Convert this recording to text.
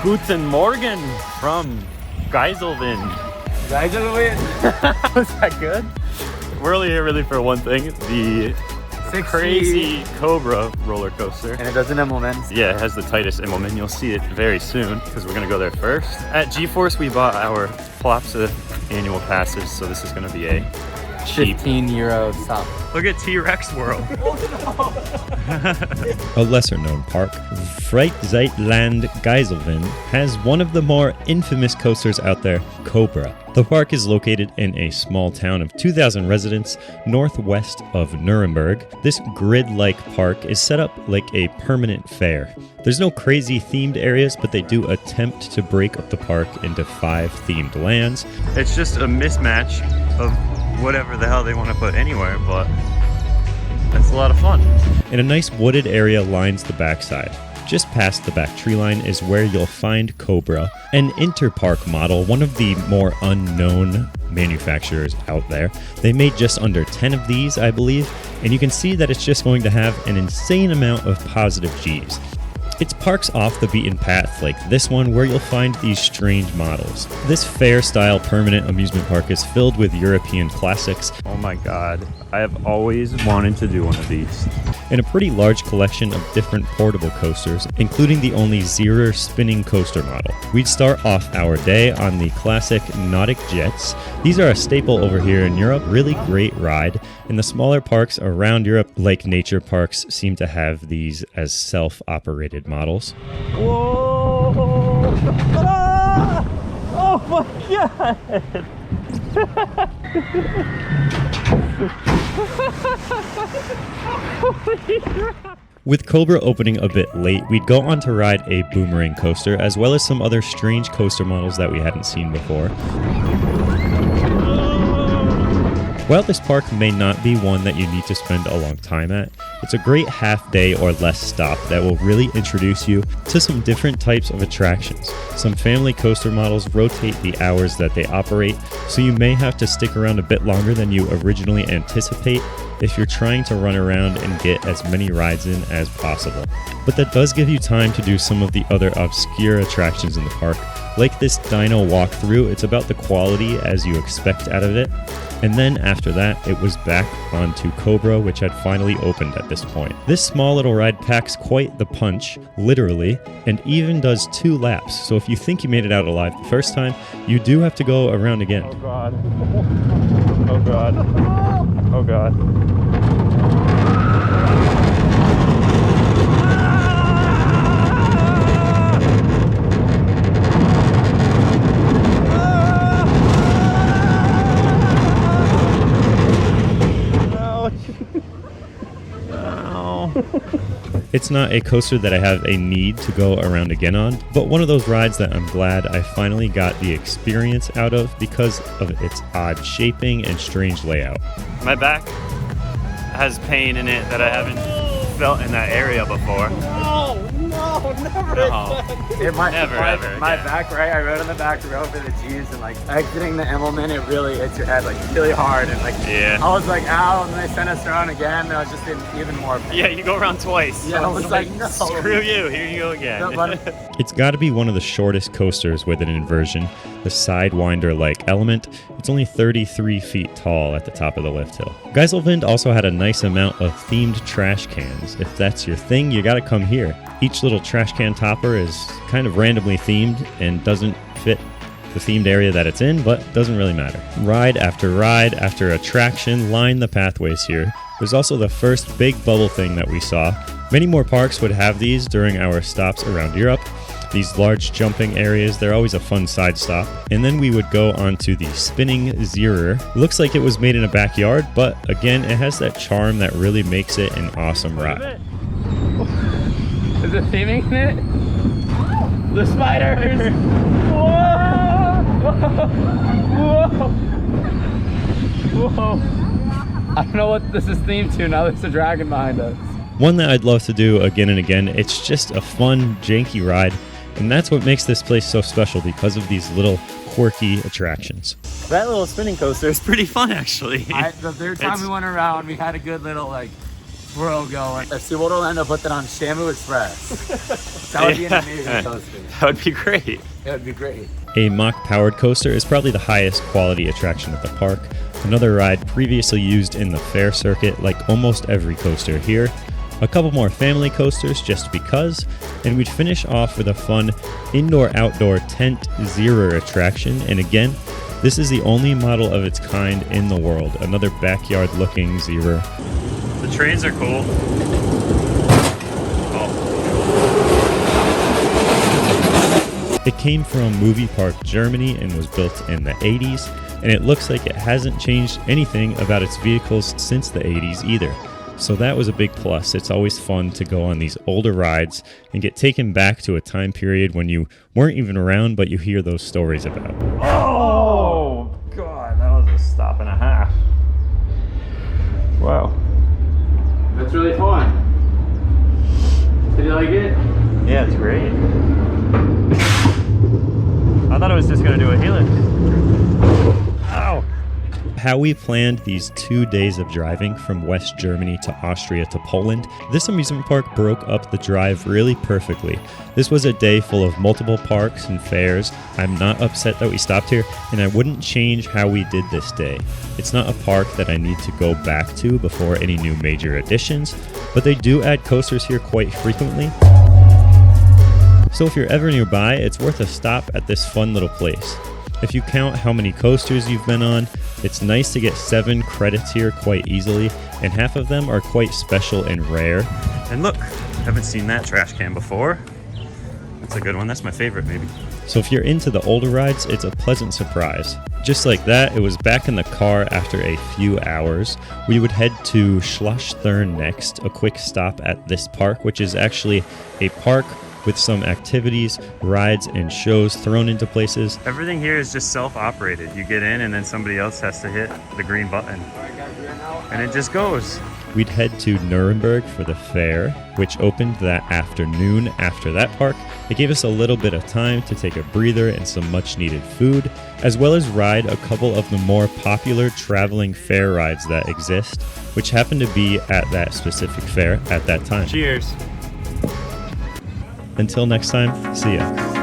Guten Morgen from Geiselwind. Geiselwind? Was that good? We're only here really for one thing, the crazy Cobra roller coaster. And it does an amusement. Yeah, it has the tightest amusement. You'll see it very soon because we're gonna go there first. At G-Force, we bought our Plopsa annual passes, so this is gonna be a cheap €15 stop. Look at T-Rex World. A lesser-known park, Freizeit-Land Geiselwind, has one of the more infamous coasters out there, Cobra. The park is located in a small town of 2,000 residents, northwest of Nuremberg. This grid-like park is set up like a permanent fair. There's no crazy themed areas, but they do attempt to break up the park into 5 themed lands. It's just a mismatch of whatever the hell they want to put anywhere, but it's a lot of fun. And a nice wooded area lines the backside. Just past the back tree line is where you'll find Cobra, an Interpark model, one of the more unknown manufacturers out there. They made just under 10 of these, I believe, and you can see that it's just going to have an insane amount of positive Gs. It's parks off the beaten path like this one where you'll find these strange models. This fair-style permanent amusement park is filled with European classics. Oh my god, I have always wanted to do one of these. And a pretty large collection of different portable coasters, including the only Zero spinning coaster model. We'd start off our day on the classic Nautic jets. These are a staple over here in Europe, really great ride, and the smaller parks around Europe, like nature parks, seem to have these as self-operated models. Whoa! Ah! Oh my god! With Cobra opening a bit late, we'd go on to ride a boomerang coaster, as well as some other strange coaster models that we hadn't seen before. While this park may not be one that you need to spend a long time at, it's a great half-day or less stop that will really introduce you to some different types of attractions. Some family coaster models rotate the hours that they operate, so you may have to stick around a bit longer than you originally anticipate if you're trying to run around and get as many rides in as possible. But that does give you time to do some of the other obscure attractions in the park, like this dino walkthrough. It's about the quality as you expect out of it. And then after that, it was back onto Cobra, which had finally opened at this point. This small little ride packs quite the punch, literally, and even does 2 laps. So if you think you made it out alive the first time, you do have to go around again. Oh god. Oh god. Oh god. It's not a coaster that I have a need to go around again on, but one of those rides that I'm glad I finally got the experience out of because of its odd shaping and strange layout. My back has pain in it that I haven't felt in that area before. No, never No. Never, ever. My Yeah. back, right? I rode on the back row for the G's, and like exiting the Immelman, it really hits your head like really hard, and like Yeah. I was like, ow, and then they sent us around again, and I was just in even more pain. Yeah, you go around twice. Yeah, So I was it's like, no. screw you, here you go again. No, but- It's got to be one of the shortest coasters with an inversion, the Sidewinder-like element. It's only 33 feet tall at the top of the lift hill. Geiselwind also had a nice amount of themed trash cans. If that's your thing, you gotta come here. Each little trash can topper is kind of randomly themed and doesn't fit the themed area that it's in, but doesn't really matter. Ride after attraction line the pathways here. There's also the first big bubble thing that we saw. Many more parks would have these during our stops around Europe. These large jumping areas, they're always a fun side stop. And then we would go onto the spinning Zero. Looks like it was made in a backyard, but again, it has that charm that really makes it an awesome ride. Is it theming in it? The spiders! Whoa! Whoa! Whoa! I don't know what this is themed to. Now there's a dragon behind us. One that I'd love to do again and again. It's just a fun, janky ride, and that's what makes this place so special because of these little quirky attractions. That little spinning coaster is pretty fun, actually. The third time we went around, we had a good little like swirl going. Let's see what'll end up with it on Shamu Express. That would be an amazing coaster. That would be great. That would be great. A Mach-powered coaster is probably the highest quality attraction at the park. Another ride previously used in the fair circuit, like almost every coaster here. A couple more family coasters just because, and we'd finish off with a fun indoor-outdoor tent Zero attraction. And again, this is the only model of its kind in the world. Another backyard-looking Zero. The trains are cool. Oh. It came from Movie Park, Germany, and was built in the 80s, and it looks like it hasn't changed anything about its vehicles since the 80s either. So that was a big plus. It's always fun to go on these older rides and get taken back to a time period when you weren't even around, but you hear those stories about. Oh, God, that was a stop and a half. Wow. That's really fun. Did you like it? Yeah, it's great. I thought it was just going to do a helix. Ow. How we planned these 2 days of driving from West Germany to Austria to Poland, this amusement park broke up the drive really perfectly. This was a day full of multiple parks and fairs. I'm not upset that we stopped here, and I wouldn't change how we did this day. It's not a park that I need to go back to before any new major additions, but they do add coasters here quite frequently. So if you're ever nearby, it's worth a stop at this fun little place. If you count how many coasters you've been on, it's nice to get 7 credits here quite easily, and half of them are quite special and rare. And look, haven't seen that trash can before. That's a good one. That's my favorite, maybe. So if you're into the older rides, it's a pleasant surprise. Just like that, it was back in the car after a few hours. We would head to Schlossthurn next, a quick stop at this park, which is actually a park with some activities, rides, and shows thrown into places. Everything here is just self-operated. You get in and then somebody else has to hit the green button. And it just goes. We'd head to Nuremberg for the fair, which opened that afternoon after that park. It gave us a little bit of time to take a breather and some much-needed food, as well as ride a couple of the more popular traveling fair rides that exist, which happened to be at that specific fair at that time. Cheers. Until next time, see ya.